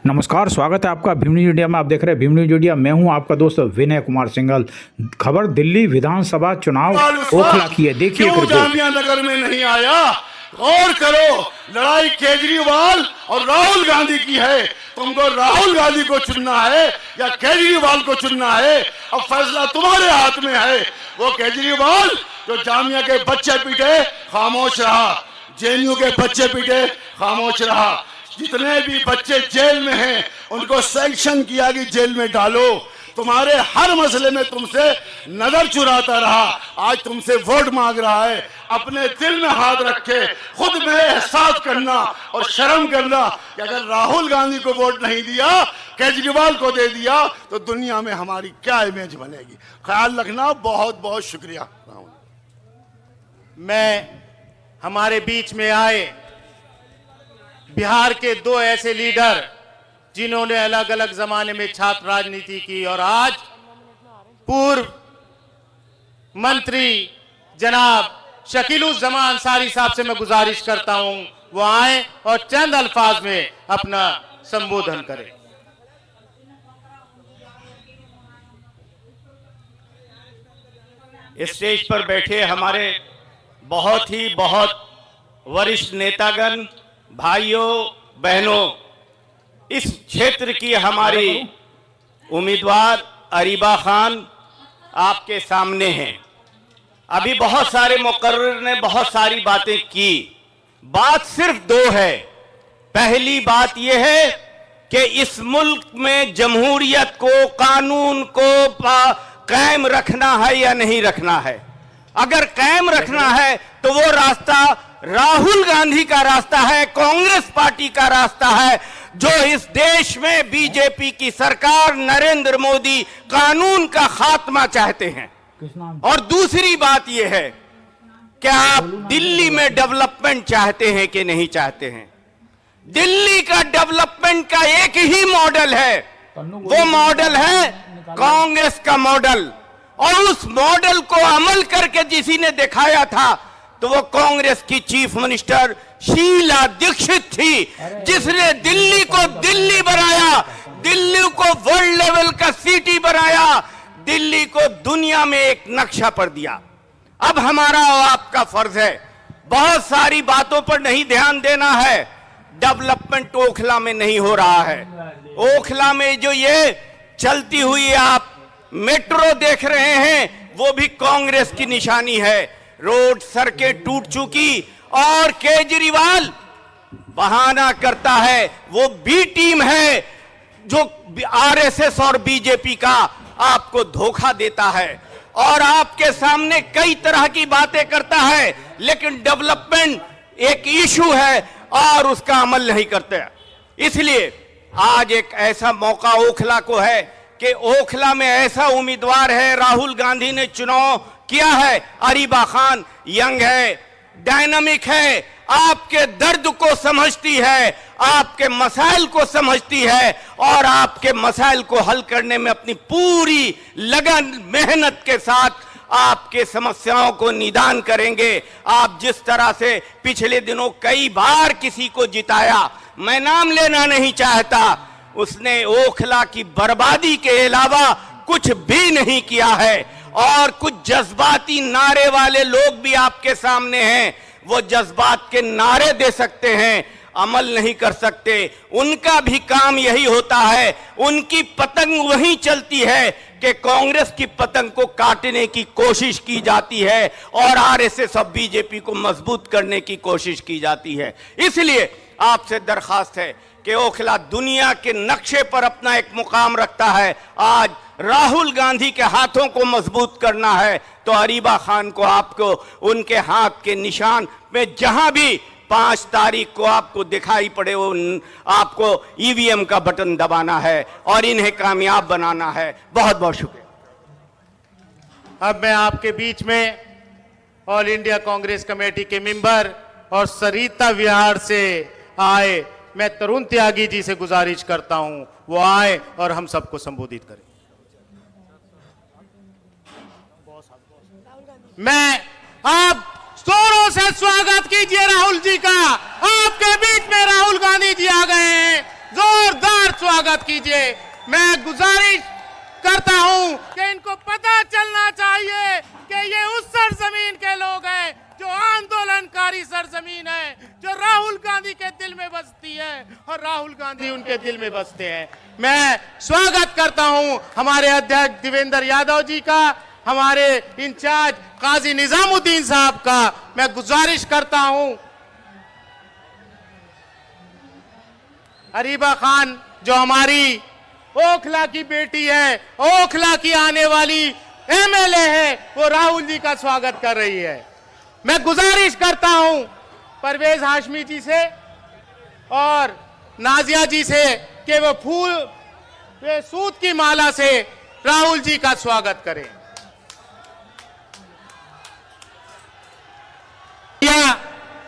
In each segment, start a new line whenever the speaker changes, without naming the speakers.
नमस्कार, स्वागत है आपका भीम न्यूज इंडिया में। आप देख रहे हैं भीम न्यूज इंडिया। मैं हूं आपका दोस्त विनय कुमार सिंघल। खबर दिल्ली विधानसभा चुनाव ओखला की है, देखिए।
जामिया नगर में नहीं आया, गौर करो। लड़ाई केजरीवाल और राहुल गांधी की है। तुमको राहुल गांधी को चुनना है या केजरीवाल को चुनना है, अब फैसला तुम्हारे हाथ में है। वो केजरीवाल जो जामिया के बच्चे पीटे खामोश रहा, जेएनयू के बच्चे पीटे खामोश रहा। जितने भी बच्चे जेल में हैं उनको सैंक्शन किया कि जेल में डालो। तुम्हारे हर मसले में तुमसे नजर चुराता रहा, आज तुमसे वोट मांग रहा है। अपने दिल में हाथ रखे खुद में एहसास करना और शर्म करना कि अगर राहुल गांधी को वोट नहीं दिया, केजरीवाल को दे दिया, तो दुनिया में हमारी क्या इमेज बनेगी। ख्याल रखना। बहुत बहुत शुक्रिया।
मैं हमारे बीच में आए बिहार के दो ऐसे लीडर जिन्होंने अलग अलग जमाने में छात्र राजनीति की और आज पूर्व मंत्री जनाब शकीलुज़्ज़मान अंसारी साहब से मैं गुजारिश करता हूं वो आए और चंद अल्फाज में अपना संबोधन करें।
स्टेज पर बैठे हमारे बहुत वरिष्ठ नेतागण, भाइयों बहनों, इस क्षेत्र की हमारी उम्मीदवार अरीबा खान आपके सामने हैं। अभी बहुत सारे मुकर्रर ने बहुत सारी बातें की, बात सिर्फ दो है। पहली बात यह है कि इस मुल्क में जमहूरियत को, कानून को कायम रखना है या नहीं रखना है। अगर कायम रखना है तो वो रास्ता राहुल गांधी का रास्ता है, कांग्रेस पार्टी का रास्ता है, जो इस देश में बीजेपी की सरकार, नरेंद्र मोदी कानून का खात्मा चाहते हैं। और दूसरी बात यह है कि आप दिल्ली में डेवलपमेंट चाहते हैं कि नहीं चाहते हैं। दिल्ली का डेवलपमेंट का एक ही मॉडल है, वो मॉडल है कांग्रेस का मॉडल। और उस मॉडल को अमल करके किसी ने दिखाया था तो वो कांग्रेस की चीफ मिनिस्टर शीला दीक्षित थी, जिसने दिल्ली को दिल्ली बनाया, दिल्ली को वर्ल्ड लेवल का सिटी बनाया, दिल्ली को दुनिया में एक नक्शा पर दिया। अब हमारा और आपका फर्ज है, बहुत सारी बातों पर नहीं ध्यान देना है। डेवलपमेंट ओखला में नहीं हो रहा है। ओखला में जो ये चलती हुई आप मेट्रो देख रहे हैं वो भी कांग्रेस की निशानी है। रोड सड़कें टूट चुकी और केजरीवाल बहाना करता है वो बी टीम है जो आरएसएस और बीजेपी का आपको धोखा देता है और आपके सामने कई तरह की बातें करता है, लेकिन डेवलपमेंट एक इशू है और उसका अमल नहीं करते। इसलिए आज एक ऐसा मौका ओखला को है कि ओखला में ऐसा उम्मीदवार है, राहुल गांधी ने चुनाव किया है। अरीबा खान यंग है, डायनामिक है, आपके दर्द को समझती है, आपके मसाइल को समझती है और आपके मसाइल को हल करने में अपनी पूरी लगन मेहनत के साथ आपके समस्याओं को निदान करेंगे। आप जिस तरह से पिछले दिनों कई बार किसी को जिताया, मैं नाम लेना नहीं चाहता, उसने ओखला की बर्बादी के अलावा कुछ भी नहीं किया है। और कुछ जज्बाती नारे वाले लोग भी आपके सामने हैं, वो जज्बात के नारे दे सकते हैं, अमल नहीं कर सकते। उनका भी काम यही होता है, उनकी पतंग वहीं चलती है कि कांग्रेस की पतंग को काटने की कोशिश की जाती है और आरएसएस और बीजेपी को मजबूत करने की कोशिश की जाती है। इसलिए आपसे दरखास्त है कि ओखला दुनिया के नक्शे पर अपना एक मुकाम रखता है। आज राहुल गांधी के हाथों को मजबूत करना है तो अरीबा खान को आपको उनके हाथ के निशान में जहां भी 5 तारीख को आपको दिखाई पड़े वो आपको ईवीएम का बटन दबाना है और इन्हें कामयाब बनाना है। बहुत बहुत शुक्रिया।
अब मैं आपके बीच में ऑल इंडिया कांग्रेस कमेटी के मेंबर और सरिता विहार से आए मैं तरुण त्यागी जी से गुजारिश करता हूं वो आए और हम सबको संबोधित करें। मैं आप जोरों से स्वागत कीजिए राहुल जी का। आपके बीच में राहुल गांधी जी आ गए हैं। जोरदार स्वागत कीजिए। मैं गुजारिश करता हूं कि इनको पता चलना चाहिए कि ये उस सरजमीन के लोग हैं जो आंदोलनकारी सरजमीन है, जो राहुल गांधी के दिल में बसती है और राहुल गांधी उनके दिल में बसते हैं। मैं स्वागत करता हूं हमारे अध्यक्ष देवेंद्र यादव जी का, हमारे इंचार्ज काजी निजामुद्दीन साहब का। मैं गुजारिश करता हूं अरीबा खान जो हमारी ओखला की बेटी है, ओखला की आने वाली एमएलए है, वो राहुल जी का स्वागत कर रही है। मैं गुजारिश करता हूं परवेज हाशमी जी से और नाजिया जी से कि वो फूल वे सूत की माला से राहुल जी का स्वागत करें। या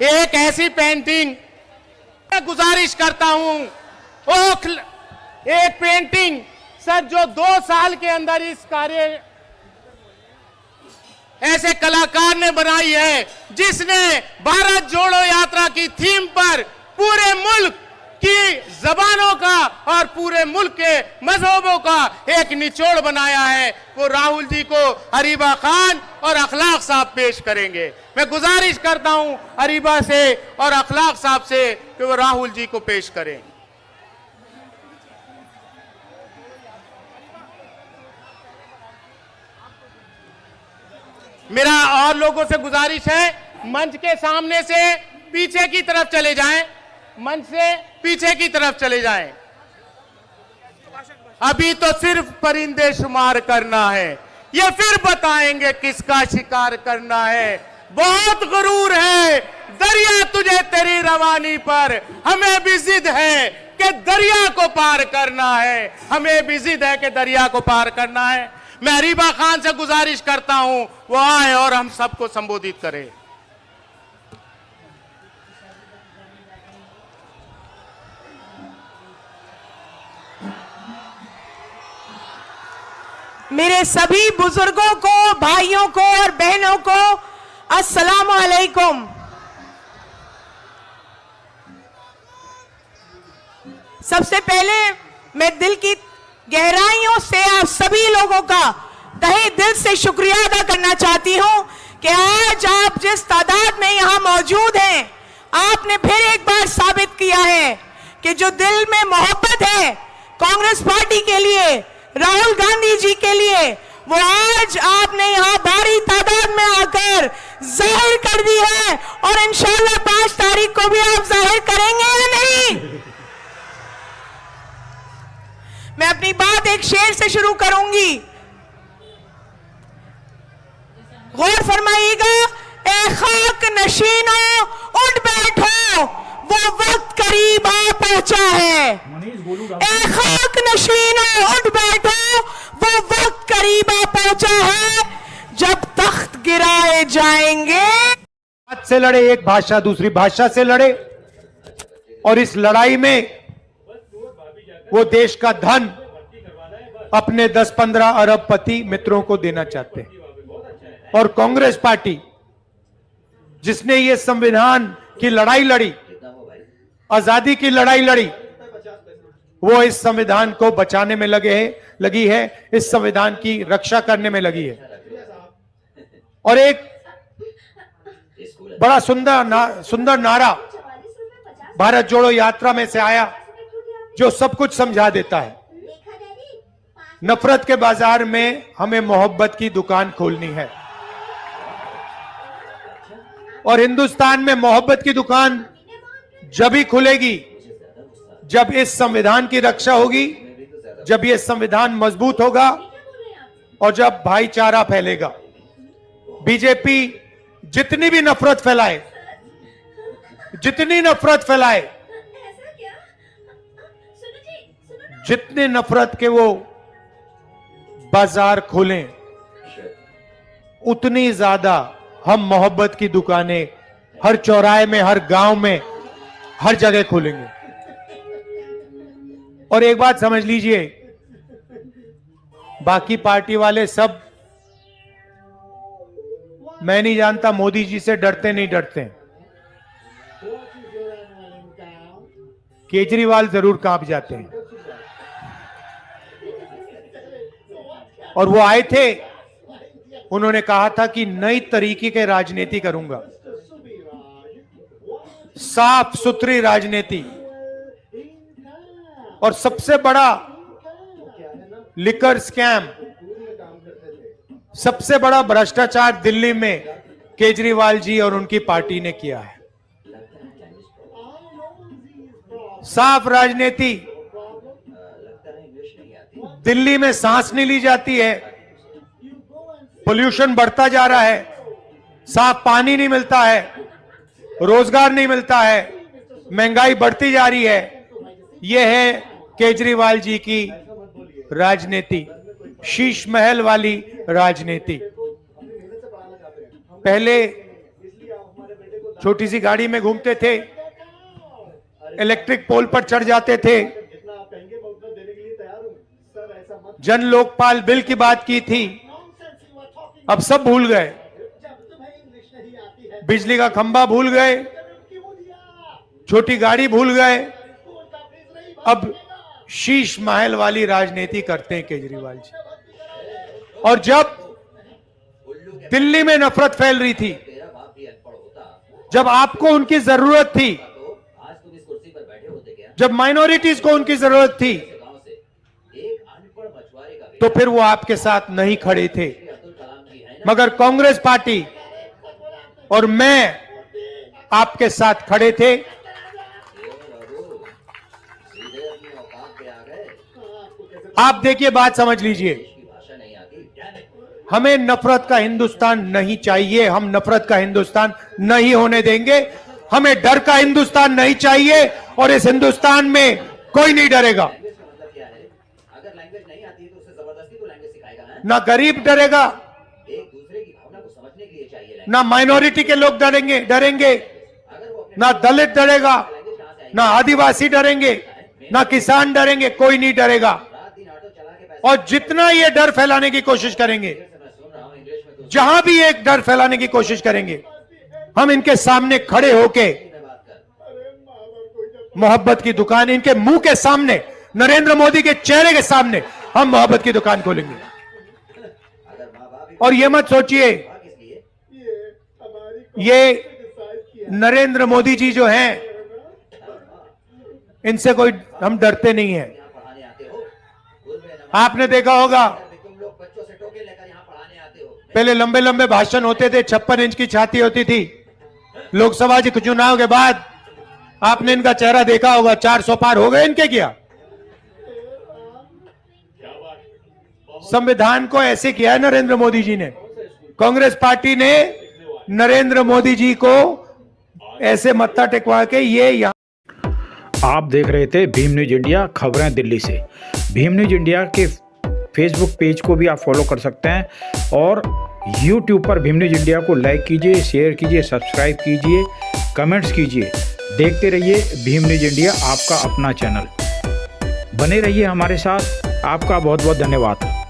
एक ऐसी पेंटिंग मैं गुजारिश करता हूं, एक पेंटिंग सर जो 2 साल के अंदर इस कार्य ऐसे कलाकार ने बनाई है जिसने भारत जोड़ो यात्रा की थीम पर पूरे मुल्क की जबानों का और पूरे मुल्क के मजहबों का एक निचोड़ बनाया है। वो राहुल जी को अरीबा खान और अखलाक साहब पेश करेंगे। मैं गुजारिश करता हूं अरीबा से और अखलाक साहब से कि वो राहुल जी को पेश करें। मेरा और लोगों से गुजारिश है, मंच के सामने से पीछे की तरफ चले जाएं, मंच से पीछे की तरफ चले जाएं। अभी तो सिर्फ परिंदे शुमार करना है, ये फिर बताएंगे किसका शिकार करना है। बहुत गुरूर है दरिया तुझे तेरी रवानी पर, हमें भी जिद है कि दरिया को पार करना है, हमें भी जिद है कि दरिया को पार करना है। मैं अरीबा खान से गुजारिश करता हूं वो आए और हम सबको संबोधित करें।
मेरे सभी बुजुर्गों को, भाइयों को और बहनों को अस्सलामु अलैकुम। सबसे पहले मैं दिल की गहराइयों से आप सभी लोगों का तहे दिल से शुक्रिया अदा करना चाहती हूं कि आज आप जिस तादाद में यहां मौजूद हैं, आपने फिर एक बार साबित किया है कि जो दिल में मोहब्बत है कांग्रेस पार्टी के लिए, राहुल गांधी जी के लिए, वो आज आपने यहां भारी तादाद में आकर जाहिर कर दी है और इंशाल्लाह 5 तारीख को भी आप जाहिर करेंगे या नहीं। मैं अपनी बात एक शेर से शुरू करूंगी, गौर फरमाइएगा। ए खाक नशीनों उठ बैठो, वो वक्त करीब आ पहुंचा है। ए खाक नशीनों उठ बैठो, वो वक्त करीब आ पहुंचा है, जब तख्त गिराए जाएंगे।
बात से लड़े, एक भाषा दूसरी भाषा से लड़े, और इस लड़ाई में वो देश का धन अपने 10-15 अरबपति मित्रों को देना चाहते हैं। और कांग्रेस पार्टी जिसने ये संविधान की लड़ाई लड़ी, आजादी की लड़ाई लड़ी, वो इस संविधान को बचाने में लगी है, इस संविधान की रक्षा करने में लगी है। और एक बड़ा सुंदर नारा भारत जोड़ो यात्रा में से आया जो सब कुछ समझा देता है। नफरत के बाजार में हमें मोहब्बत की दुकान खोलनी है, और हिंदुस्तान में मोहब्बत की दुकान जब ही खुलेगी जब इस संविधान की रक्षा होगी, जब ये संविधान मजबूत होगा और जब भाईचारा फैलेगा। बीजेपी जितनी भी नफरत फैलाए, जितनी नफरत फैलाए, जितने नफरत के वो बाजार खोलें, उतनी ज्यादा हम मोहब्बत की दुकानें हर चौराहे में, हर गांव में, हर जगह खोलेंगे। और एक बात समझ लीजिए, बाकी पार्टी वाले सब, मैं नहीं जानता मोदी जी से डरते नहीं डरते, केजरीवाल जरूर कांप जाते हैं। और वो आए थे, उन्होंने कहा था कि नई तरीके की राजनीति करूंगा, साफ सुथरी राजनीति। और सबसे बड़ा लिकर स्कैम, सबसे बड़ा भ्रष्टाचार दिल्ली में केजरीवाल जी और उनकी पार्टी ने किया है। साफ राजनीति, दिल्ली में सांस नहीं ली जाती है, पोल्यूशन बढ़ता जा रहा है, साफ पानी नहीं मिलता है, रोजगार नहीं मिलता है, महंगाई बढ़ती जा रही है। यह है केजरीवाल जी की राजनीति, शीश महल वाली राजनीति। पहले छोटी सी गाड़ी में घूमते थे, इलेक्ट्रिक पोल पर चढ़ जाते थे, जन लोकपाल बिल की बात की थी, अब सब भूल गए। बिजली का खंभा भूल गए, छोटी गाड़ी भूल गए, अब शीश महल वाली राजनीति करते हैं केजरीवाल जी। और जब दिल्ली में नफरत फैल रही थी, जब आपको उनकी जरूरत थी, जब माइनॉरिटीज को उनकी जरूरत थी, तो फिर वो आपके साथ नहीं खड़े थे। मगर कांग्रेस पार्टी और मैं आपके साथ खड़े थे। आप देखिए, बात समझ लीजिए, हमें नफरत का हिंदुस्तान नहीं चाहिए, हम नफरत का हिंदुस्तान नहीं होने देंगे। हमें डर का हिंदुस्तान नहीं चाहिए, और इस हिंदुस्तान में कोई नहीं डरेगा। ना गरीब डरेगा, ना माइनॉरिटी के लोग डरेंगे, ना दलित डरेगा, ना आदिवासी डरेंगे, ना किसान डरेंगे, कोई नहीं डरेगा। और जितना ये डर फैलाने की कोशिश करेंगे, जहां भी एक डर फैलाने की कोशिश करेंगे, हम इनके सामने खड़े होके मोहब्बत की दुकान, इनके मुंह के सामने, नरेंद्र मोदी के चेहरे के सामने हम मोहब्बत की दुकान खोलेंगे। और ये मत सोचिए, ये नरेंद्र मोदी जी जो हैं, इनसे कोई हम डरते नहीं हैं। आपने देखा होगा, पहले लंबे लंबे भाषण होते थे, 56 इंच की छाती होती थी। लोकसभा के चुनाव के बाद आपने इनका चेहरा देखा होगा, 400 पार हो गए इनके। क्या संविधान को ऐसे किया है नरेंद्र मोदी जी ने, कांग्रेस पार्टी ने नरेंद्र मोदी जी को ऐसे मत्था टेकवा के ये
आप देख रहे थे भीम न्यूज इंडिया खबरें दिल्ली से। भीम न्यूज इंडिया के फेसबुक पेज को भी आप फॉलो कर सकते हैं, और यूट्यूब पर भीम न्यूज इंडिया को लाइक कीजिए, शेयर कीजिए, सब्सक्राइब कीजिए, कमेंट्स कीजिए। देखते रहिए भीम न्यूज इंडिया, आपका अपना चैनल। बने रहिए हमारे साथ। आपका बहुत बहुत धन्यवाद।